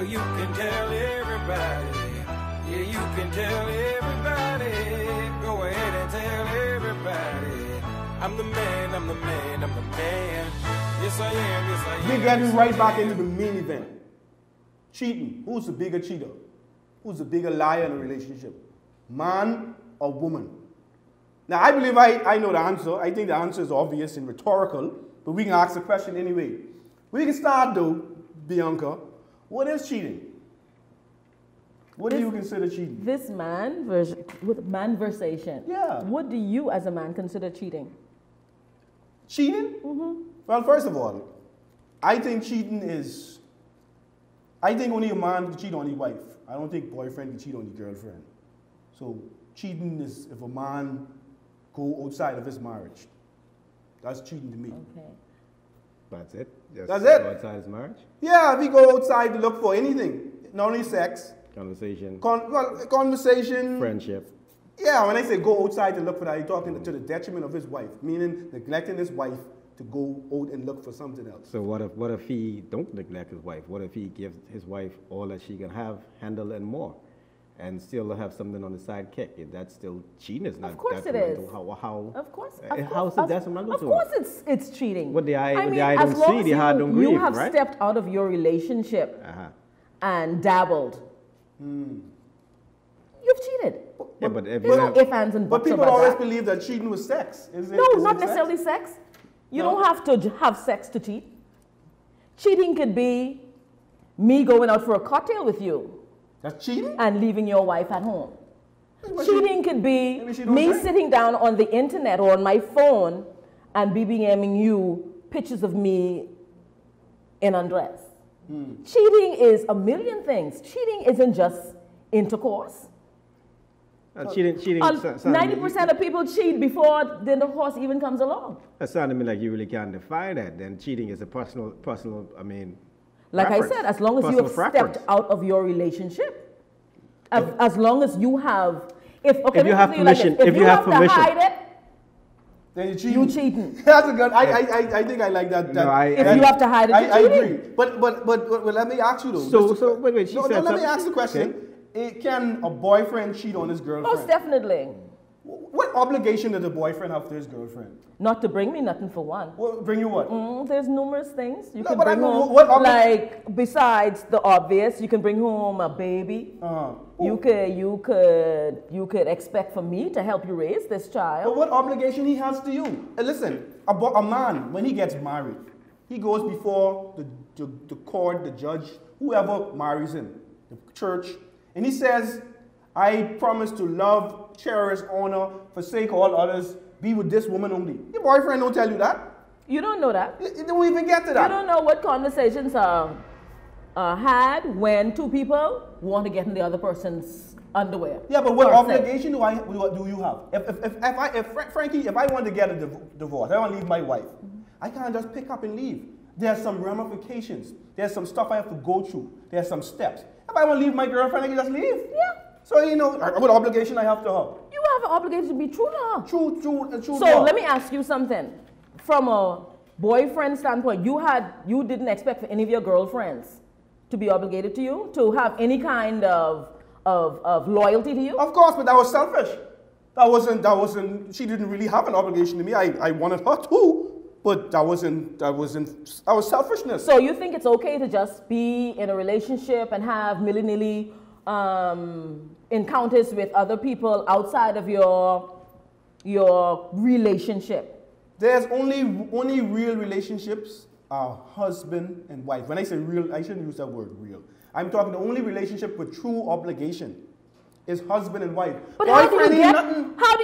Well, you can tell everybody. Yeah, you can tell everybody. Go ahead and tell everybody. I'm the man, I'm the man, I'm the man. Yes, I am, yes, I am. We're getting right back into the main event. Cheating. Who's the bigger cheater? Who's the bigger liar in a relationship? Man or woman? Now, I believe I know the answer. I think the answer is obvious and rhetorical, but we can ask the question anyway. We can start, though, Bianca. What is cheating? What do you consider cheating? This with Manversation. Yeah. What do you, as a man, consider cheating? Cheating? Mm-hmm. Well, first of all, I think cheating is... I think only a man can cheat on his wife. I don't think boyfriend can cheat on his girlfriend. So cheating is if a man go outside of his marriage. That's cheating to me. Okay. That's it? Just That's it. Go outside his marriage? Yeah, if we go outside to look for anything, not only sex. Conversation. Conversation. Friendship. Yeah, when I say go outside to look for that, you're talking to the detriment of his wife, meaning neglecting his wife to go out and look for something else. So what if he don't neglect his wife? What if he gives his wife all that she can have, handle, and more, and still have something on the side kick? If that's still cheating, it's not. Of course it detrimental. is. How? Of course. How is it detrimental to him? Of course it's cheating. What the eye I mean, don't see, the heart don't grieve, you have right? stepped out of your relationship and dabbled. You've cheated. Yeah, but if There's you no ifs, ands, and buts But people about always that. believe that cheating was sex. Is it, No, is not it necessarily sex? sex. You No? don't have to have sex to cheat. Cheating could be me going out for a cocktail with you That's cheating? and leaving your wife at home. But Cheating could be maybe she don't me drink. sitting down on the internet or on my phone and BBMing you pictures of me in undress. Cheating is a million things. Cheating isn't just intercourse. cheating. 90% of people cheat before the horse even comes along. That sounded to me like you really can't define that. Then cheating is a personal. I mean. Like preference. I said, as long as you Personal have preference. stepped out of your relationship, as long as you have, If you have permission, if you have permission. to hide it, Then you're cheating. you cheating. That's a good. I think I like that. No, If you have to hide it, you're I cheating. agree. But let me ask you though. So wait. She No, said let me something. ask the question. Can a boyfriend cheat on his girlfriend? Most definitely. What obligation does a boyfriend have to his girlfriend? Not to bring me nothing for one. Well, bring you what? There's numerous things you No, can but I bring mean, home. what Like besides the obvious, you can bring home a baby. You could expect for me to help you raise this But child. what obligation he has to you? Listen, a man, when he gets married, he goes before the court, the judge, whoever marries him, the church, and he says, I promise to love, cherish, honor, forsake all others, be with this woman only. Your boyfriend don't tell you that. You don't know that. You don't even get to that. You don't know what conversations are had when two people want to get in the other person's underwear. Yeah, but what per se. obligation do you have? If I want to get a divorce, I want to leave my wife, I can't just pick up and leave. There's some ramifications. There's some stuff I have to go through. There's some steps. If I want to leave my girlfriend, I can just leave. Yeah. So, you know, what obligation I have to her? You have an obligation to be true to her. True So to her. let me ask you something. From a boyfriend standpoint, you didn't expect for any of your girlfriends to be obligated to you, to have any kind of loyalty to you? Of course, but that was selfish. That wasn't, she didn't really have an obligation to me. I wanted her too, but that was selfishness. So you think it's okay to just be in a relationship and have willy-nilly encounters with other people outside of your relationship? There's only real relationships are husband and wife. When I say real, I shouldn't use that word real. I'm talking the only relationship with true obligation is husband and wife. But how do Boyfriend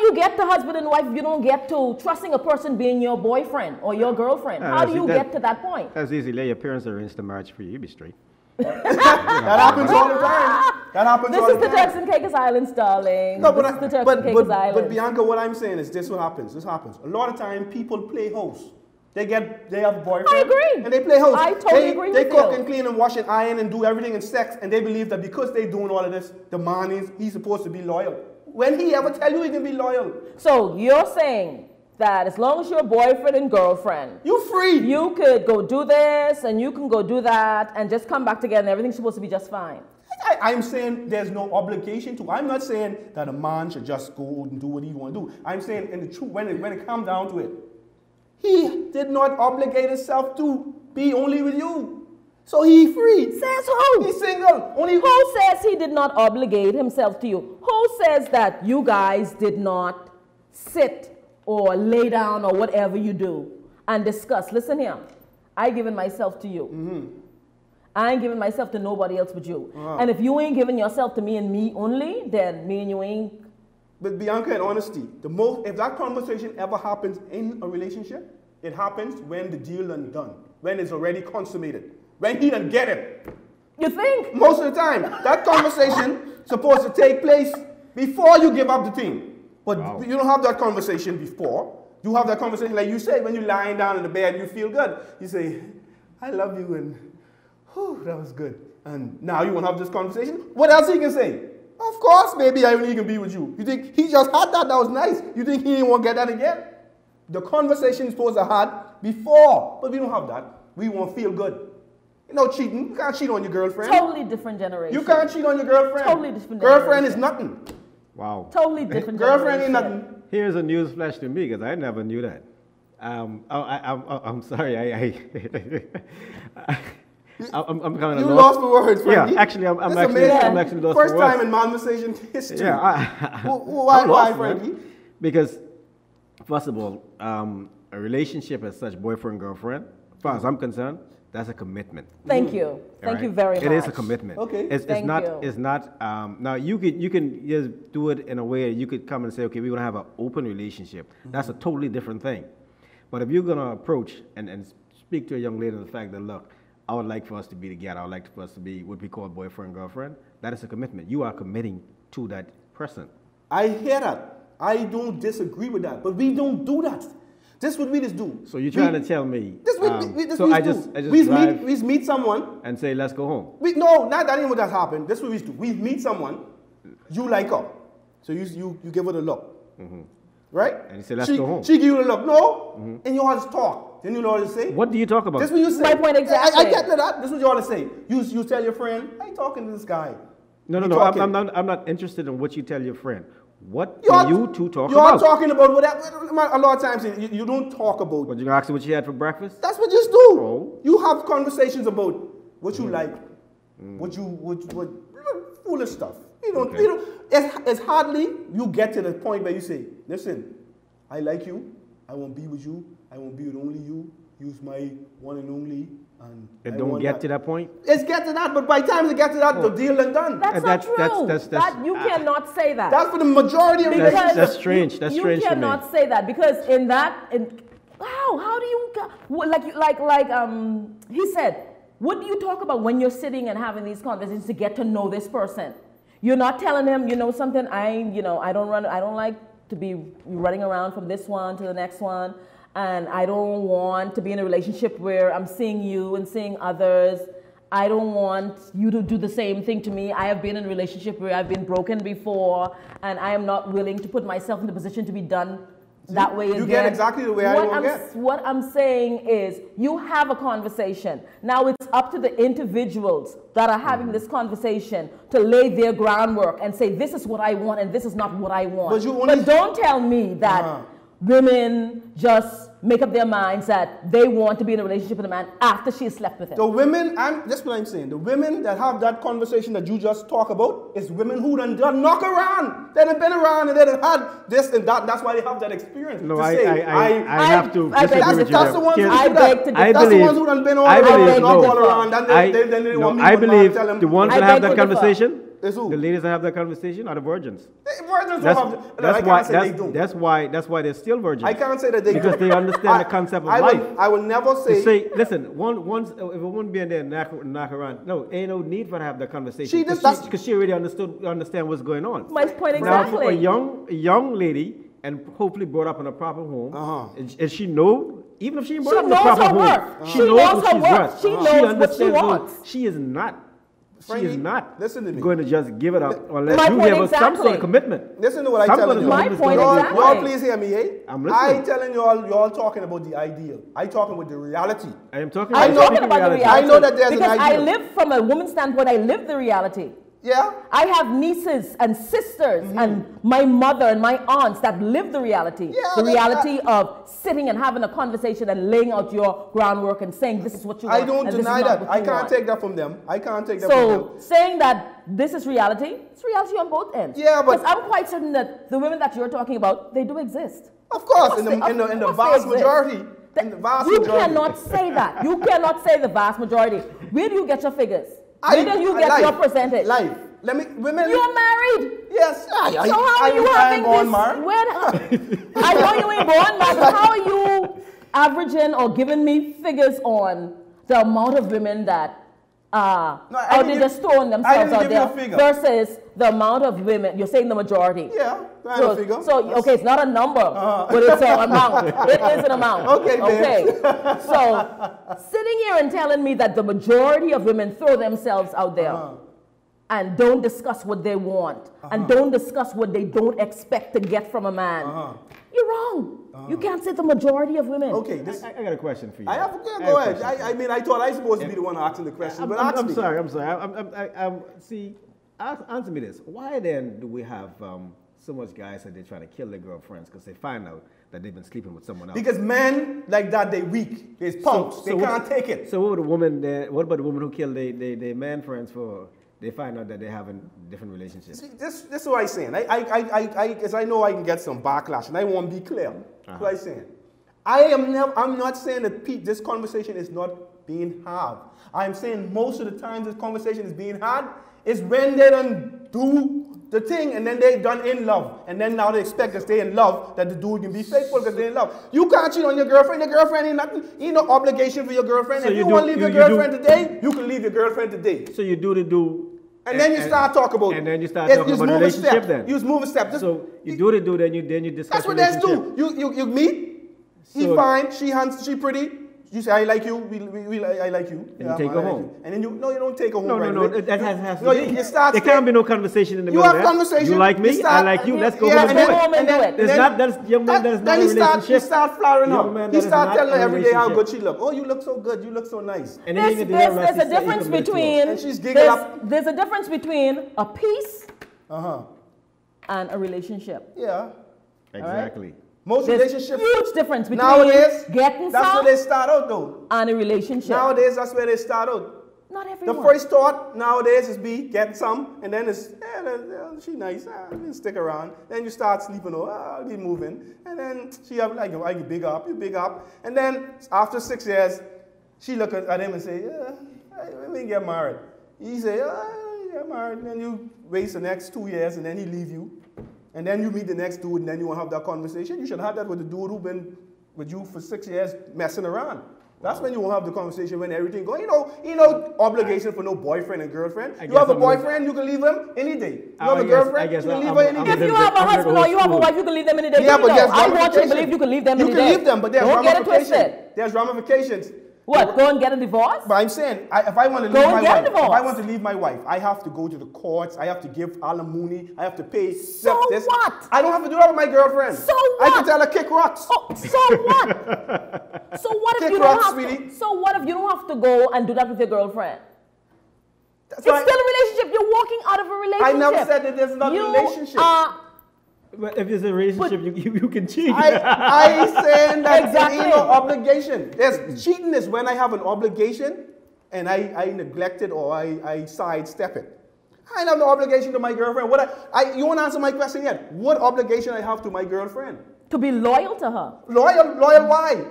you get to husband and wife if you don't get to trusting a person being your boyfriend or your girlfriend? How do you get to that point? That's easy. Let your parents arrange the marriage for you. You be straight. That happens all the time. That happens all This is the the time. Turks and Caicos Islands, darling. No, This is the Turks and Caicos but Islands. Bianca, what I'm saying is this what happens. This happens. A lot of time people play house. They have a boyfriend. I agree. And they play house. I totally agree They with cook you. and clean and wash and iron and do everything in sex, and they believe that because they're doing all of this, the man he's supposed to be loyal. When he ever tell you he can be loyal? So you're saying that as long as you're boyfriend and girlfriend, You free. you could go do this and you can go do that and just come back together and everything's supposed to be just fine. I'm saying there's no obligation to. I'm not saying that a man should just go and do what he want to do. I'm saying in the truth, when it comes down to it, he did not obligate himself to be only with you. So he free. Says who? He's single. Only Who says he did not obligate himself to you? Who says that you guys did not sit or lay down or whatever you do and discuss? Listen here, I given myself to you. I ain't giving myself to nobody else but you. And if you ain't giving yourself to me and me only, then me and you ain't. But Bianca, in honesty, if that conversation ever happens in a relationship, it happens when the deal is done, when it's already consummated, when he done get it. You think? Most of the time, that conversation supposed to take place before you give up the thing. But you don't have that conversation before. You have that conversation, like you say, when you're lying down in the bed, you feel good. You say, I love you, and whew, that was good. And now you want to have this conversation? What else he can say? Of course, baby, I only can be with you. You think he just had that? That was nice. You think he ain't want to get that again? The conversation is supposed to have before, but we don't have that. We want to feel good. You know, cheating. You can't cheat on your girlfriend. Totally different generation. You can't cheat on your girlfriend. Totally different Girlfriend generation. is nothing. Wow. Totally different Girlfriend ain't generation. nothing. Here's a news flash to me because I never knew that. I'm sorry. I'm kind of You lost for words, Frankie. Yeah, actually, I'm That's actually amazing. lost First for words. time in Manversation history. Yeah, Why, I'm lost, man. Frankie? Because, first of all, a relationship as such, boyfriend, girlfriend, as far as I'm concerned, that's a commitment. Thank you. Thank you very much. It is a commitment. Okay. It's Thank not. you. It's not. Now you can just do it in a way you could come and say, okay, we're gonna have an open relationship. That's a totally different thing. But if you're gonna approach and speak to a young lady on the fact that, look, I would like for us to be together. I would like for us to be what we call boyfriend, girlfriend. That is a commitment. You are committing to that person. I hear that. I don't disagree with that. But we don't do that. This is what we just do. So you're trying to tell me? This So we I just just we drive meet someone. and say, let's go home. No, not that ain't what has happened. This is what we do. We meet someone. You like her, so you give her the look, right? And you say, let's go home. She give you the look. No, and you all just talk. Then you know what to say. What do you talk about? This is what you say. My point exactly. I get to that. This is what you ought to say. You tell your friend, I ain't talking to this guy. No. You talking. I'm not interested in what you tell your friend. What You are- do you two talk You are about? talking about whatever. A lot of times you don't talk about. What, you gonna ask her what she had for breakfast? That's what you just do. Oh. You have conversations about what you like, what foolish stuff. You don't. It's hardly you get to the point where you say, listen, I like you. I won't be with you. I won't be with only you. Use my one and only. And It I don't want get that. to that point? It's get to that, but by the time it get to that, the deal is done. That's not true. that's- You cannot say that. That's for the majority of Because relationships. That's strange. That's strange You to me. cannot say that because how do you he said, what do you talk about when you're sitting and having these conversations to get to know this person? You're not telling him, you know something, I don't like to be running around from this one to the next one, and I don't want to be in a relationship where I'm seeing you and seeing others. I don't want you to do the same thing to me. I have been in a relationship where I've been broken before, and I am not willing to put myself in the position to be done that way again. You get exactly the way I want to get. What I'm saying is, you have a conversation. Now it's up to the individuals that are having this conversation to lay their groundwork and say, this is what I want and this is not what I want. But don't tell me that women just make up their minds that they want to be in a relationship with a man after she slept with him. The women, that's what I'm saying. The women that have that conversation that you just talk about is women who done knock around. They done been around and they done had this and that. That's why they have that experience. No, to I say, have to disagree with you. That's the ones who do I beg to that. differ. That's the ones who done been all around, knock all around. Then they want me I to believe tell them. the ones I that have beg that to differ. conversation, Is who? the ladies that have that conversation are the virgins. Virgins don't have. I can't say they don't. That's why they're still virgins. I can't say that they because they understand the concept of life. I will never To say. say, listen, once if a woman be in there and knock around, no, ain't no need for her to have that conversation. Because she already understand what's going on. My point Now, exactly. for a young lady, and hopefully brought up in a proper home, and she know, even if she ain't brought up in a proper home, she knows what she's worth. She knows what she understands wants. She is not Frankie, she's not listen to me. going to just give it up unless My you point give her some sort exactly. of commitment. Listen to what I Some tell sort you. of My commitment is point gonna be exactly. Y'all please hear me, eh? I'm listening. I telling y'all talking about the ideal. I talking about the reality. I am talking I'm about talking about the reality. I know that there's an because I ideal. live from a woman's standpoint. I live the reality. Yeah? I have nieces and sisters and my mother and my aunts that live the reality. Yeah, the that's reality of sitting and having a conversation and laying out your groundwork and saying this is what you want. I don't and this is deny not that. what I you can't want. take that from them. I can't take that from them. So saying that this is reality, it's reality on both ends. Yeah, but- because I'm quite certain that the women that you're talking about, they do exist. Of course, in Of the course they vast exist. majority. In the vast You majority. cannot say that. You cannot say the vast majority. Where do you get your figures? Where do you get life, your percentage? Life. Let me, women. You're married. Yes. So how are you having born this? married. I know you ain't born married, but how are you averaging or giving me figures on the amount of women that I or didn't they give- just throwing I themselves didn't out give you a there figure. versus the amount of women? You're saying the majority. Yeah, I So, a figure. so okay, it's not a number, but it's an amount. It is an amount. Okay, babe. Okay. So sitting here and telling me that the majority of women throw themselves out there and don't discuss what they want and don't discuss what they don't expect to get from a man, you're wrong. You can't say the majority of women. Okay, this. I got a question for you. I have. I Go have a ahead. question. I mean, I thought I was supposed to be the one asking the question, but ask I'm me. sorry. See, answer me this. Why then do we have so much guys that they're trying to kill their girlfriends because they find out that they've been sleeping with someone else? Because men like that, they weak. They're punks. They can't take it. So what about the woman who killed their man friends for? They find out that they're having different relationships. See, this is what I'm saying. Because I know I can get some backlash, and I want to be clear. That's what I'm saying. I'm not saying that this conversation is not being had. I'm saying most of the times this conversation is being had is when they don't do the thing and then they done in love. And then now they expect to stay in love that the dude can be faithful because they're in love. You can't cheat on your girlfriend. Your girlfriend ain't nothing. Ain't no obligation for your girlfriend. So if you you do- want to leave you- your you do- girlfriend today, you can leave your girlfriend today. So you do the do. And then you start talking about And then you start it's- talking it's about moving relationship steps. then. You just moving steps. Just- So you do the do, then you discuss That's what dads relationship. do. You meet. He So- fine. She handsome. She pretty. You say I like you. I like you. And you take her I like home. you. And then you don't take her home. No, right no, away. that has No, to be. you start. There can't be no conversation in the You middle have of that. conversation. You like me, You start- I like you. Let's go Yeah, home and and then- do it. and then- It's not. That's young man. That is not a Then relationship. he start flattering Young her. man, He that is start not telling her a every day how relationship. good she look. Oh, you look so good. You look so nice. And There's, then you there's, realize there's a he's difference committed to her. between And she's giggling up. there's a difference between a peace Uh-huh. and a relationship. Yeah. Exactly. Most There's relationships huge difference between nowadays. getting That's some where they start out though. and a relationship. Nowadays, that's where they start out. Not The everyone. first thought nowadays is be get some, and then it's she nice, stick around. Then you start sleeping, I'll be moving, and then she have like you big up, and then after 6 years, she look at him and say, we get married. He say, get married, and then you waste the next 2 years, and then he leave you, and then you meet the next dude, and then you want to have that conversation. You should have that with the dude who been with you for 6 years messing around. That's when you will have the conversation when everything goes. You know, obligation for no boyfriend and girlfriend. I You guess have a I'm gonna- boyfriend, you can leave him any day. You I have a guess- girlfriend, I guess you can leave I'm- her any I'm day. If you have a husband or you have a wife, you can leave them any day. Yeah, too, but though. there's I want you to ramifications. believe you can leave them You any can day. leave them, but there's Don't get it ramifications. twisted. There's ramifications. What? Go and get a divorce? But I'm saying, if I want to Go leave and my get a wife, if I divorce. want to leave my wife, I have to go to the courts. I have to give alimony. I have to pay. So what? I don't have to do that with my girlfriend. So I what? can tell her kick rocks. Oh, so what? So what if Kick you don't rocks, have sweetie. to? So what if you don't have to go and do that with your girlfriend? That's It's why still a relationship. You're walking out of a I relationship. never said that there's not a You relationship. are- But if it's a relationship, you can cheat. I saying that Exactly. there ain't no obligation. Cheating is when I have an obligation and I neglect it or I sidestep it. I ain't have no obligation to my girlfriend. You won't answer my question yet. What obligation I have to my girlfriend? to be loyal to her. Loyal why?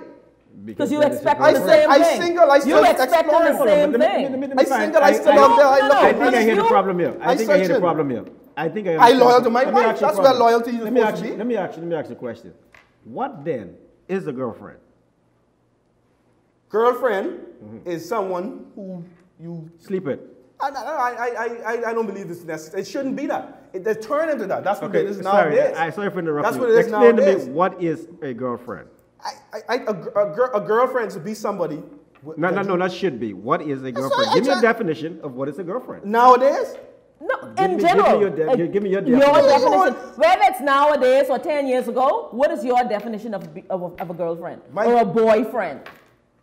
Because you that is expect your the girlfriend. same I thing. single, I still You expect explore. the Hold on, same Let me thing. I find- single, I still out there. I no, look. I think I hear the You- problem here. I think I hear the searching. problem here. I think I loyal to my Let me wife. ask you a That's where problem. loyalty is Let me supposed ask to you- be. Let me ask you a question. What then is a girlfriend? Girlfriend is someone who you. Sleep with. I don't believe it's necessary. It shouldn't be that. They turn into that. That's what Okay, it is sorry. nowadays. Sorry for interrupting. That's what you. it is Explain nowadays. to me what is a girlfriend. A girlfriend should be somebody No, that should be. What is a girlfriend? Give me a definition of what is a girlfriend. Nowadays? No, in general. Give me your Your definition. definition. Whether it's nowadays or 10 years ago, what is your definition of a girlfriend or a boyfriend?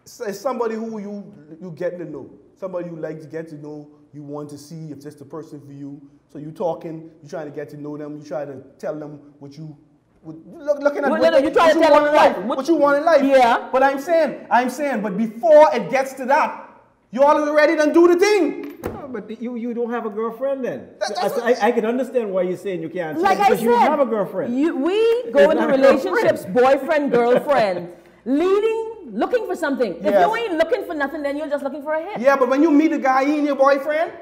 It's somebody who you get to know. Somebody you like to get to know. You want to see if that's the person for you. So you talking, you trying to get to know them. You try to tell them what you looking at you try to tell them in life. What you want in life. Yeah. But I'm saying, but before it gets to that, you all already done do the thing. No, but you don't have a girlfriend then. I can understand why you're saying you can't. Like I said, you don't have a girlfriend. We go into relationships, boyfriend, girlfriend, looking for something. If you ain't looking for nothing, then you're just looking for a hit. Yeah, but when you meet a guy, he ain't your boyfriend.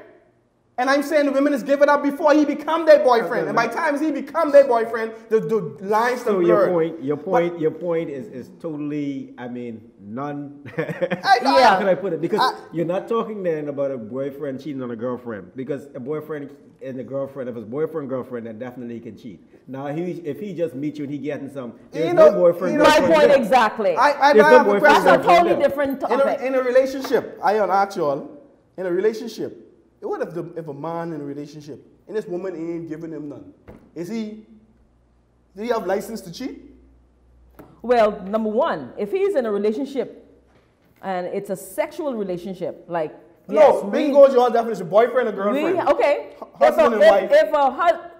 And I'm saying the women is give it up before he become their boyfriend. And by the time he become their boyfriend, the lines are blurred. Your point is totally, I mean, none. Yeah. How can I put it? Because you're not talking then about a boyfriend cheating on a girlfriend. Because a boyfriend and a girlfriend, if it's boyfriend girlfriend, then definitely he can cheat. Now, if he just meets you and he getting some, there's no boyfriend. My point exactly. That's a totally different topic. In a relationship, I ask y'all, in a relationship, what if a man in a relationship and this woman ain't giving him none? Does he have license to cheat? Well, number one, if he's in a relationship and it's a sexual relationship, like goes your definition, boyfriend or girlfriend. Husband and wife.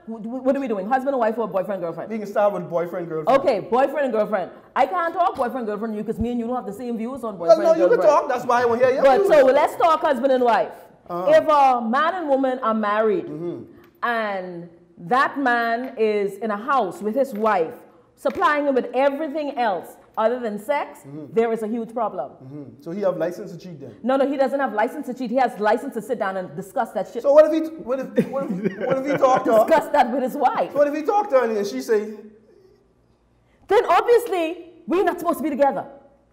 What are we doing? Husband and wife or boyfriend girlfriend? We can start with boyfriend girlfriend. Okay, boyfriend and girlfriend. I can't talk boyfriend girlfriend because me and you don't have the same views on boyfriend and girlfriend. No, you can talk. That's why I want to hear you. But so let's talk husband and wife. If a man and woman are married and that man is in a house with his wife, supplying him with everything else other than sex, there is a huge problem. So he have license to cheat then? No, he doesn't have license to cheat. He has license to sit down and discuss that shit. So what if he talk to her? Discuss that with his wife. So what if he talk to her and she say? Then obviously we're not supposed to be together.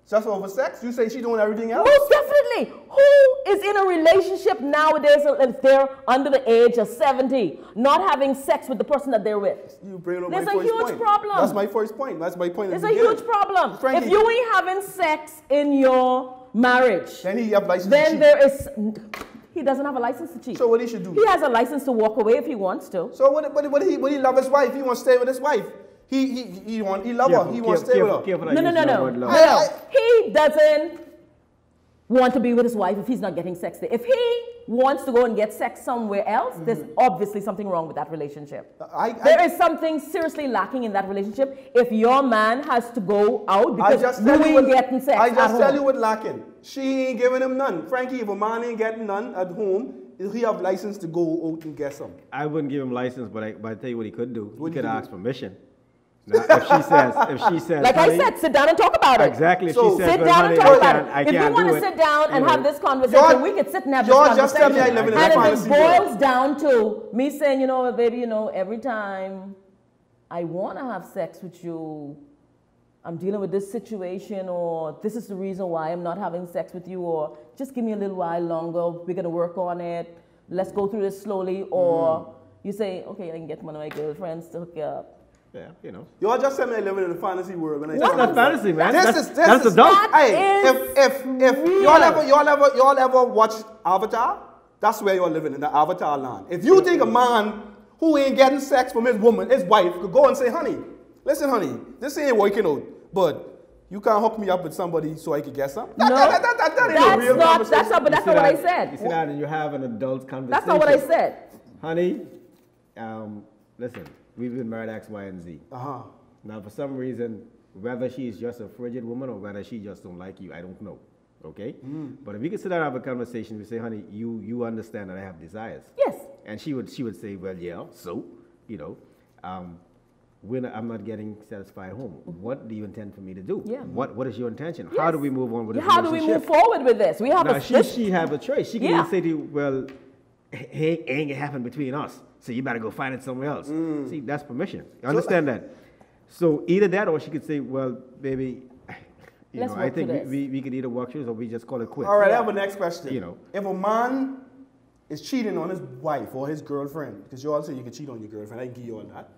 Just over sex? You say she's doing everything else? Most definitely. Who is in a relationship nowadays if they're under the age of 70, not having sex with the person that they're with? There's a huge problem. That's my first point. That's my point. There's a huge problem. Frankie, if you ain't having sex in your marriage, then he have license to cheat. He doesn't have a license to cheat. So what he should do? He has a license to walk away if he wants to. So what he love his wife? He wants to stay with his wife. He love her. He wants to stay with her. No. He doesn't want to be with his wife if he's not getting sex there. If he wants to go and get sex somewhere else, there's obviously something wrong with that relationship. There is something seriously lacking in that relationship if your man has to go out because you ain't getting sex. I just tell you what's lacking. She ain't giving him none. Frankie, if a man ain't getting none at home, he have license to go out and get some. I wouldn't give him license, but I tell you what he could do. He could ask permission. Now, if she says, like I said, sit down and talk about it. Exactly. If she says, sit down and talk about it. If you want to sit sit down and have this conversation, we could sit and have this conversation. Just tell me I live in a fantasy world. And if it boils down to me saying, baby, every time I want to have sex with you, I'm dealing with this situation, or this is the reason why I'm not having sex with you, or just give me a little while longer. We're going to work on it. Let's go through this slowly. Or you say, okay, I can get one of my girlfriends to hook you up. Yeah, Y'all just said me living in a fantasy world. That's not fantasy, man. That's adult. Hey, if y'all ever watch Avatar, that's where you're living, in the Avatar land. If you think a man who ain't getting sex from his woman, his wife, could go and say, honey, listen, honey, this ain't working out, but you can't hook me up with somebody so I can get some? That's not what I said. You see that, and you have an adult conversation. That's not what I said. Honey, listen. We've been married X, Y, and Z. Now, for some reason, whether she's just a frigid woman or whether she just don't like you, I don't know. Okay? But if we could sit down and have a conversation, we say, honey, you understand that I have desires. Yes. And she would say, well, yeah, so, I'm not getting satisfied at home. What do you intend for me to do? Yeah. What is your intention? Yes. How do we move on with this relationship? How do we move forward with this? We have she have a choice. She can even say to you, well, hey, ain't gonna happen between us. So you better go find it somewhere else. See, that's permission. You understand that? So either that, or she could say, well, baby, I think we could either work through this or we just call it quits. All right, I have a next question. If a man is cheating on his wife or his girlfriend, because you all say you can cheat on your girlfriend, I can give you all that.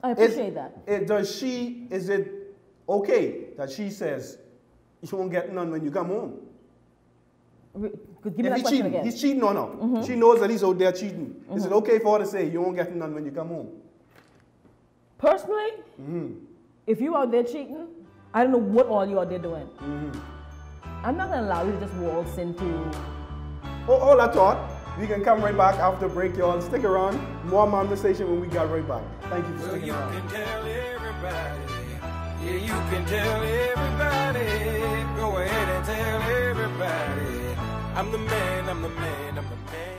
I appreciate that. Is it okay that she says you won't get none when you come home? Give me If that he's question cheating, again. he's cheating on her. She knows that he's out there cheating. Is it okay for her to say, you won't get none when you come home? Personally, if you out there cheating, I don't know what all you out there doing. I'm not gonna allow you to just waltz into. All that thought. We can come right back after break, y'all. Stick around. More Manversation when we get right back. Thank you for Well, sticking you around. can tell everybody. Yeah, you can tell everybody. Go ahead and tell everybody. I'm the man, I'm the man, I'm the man.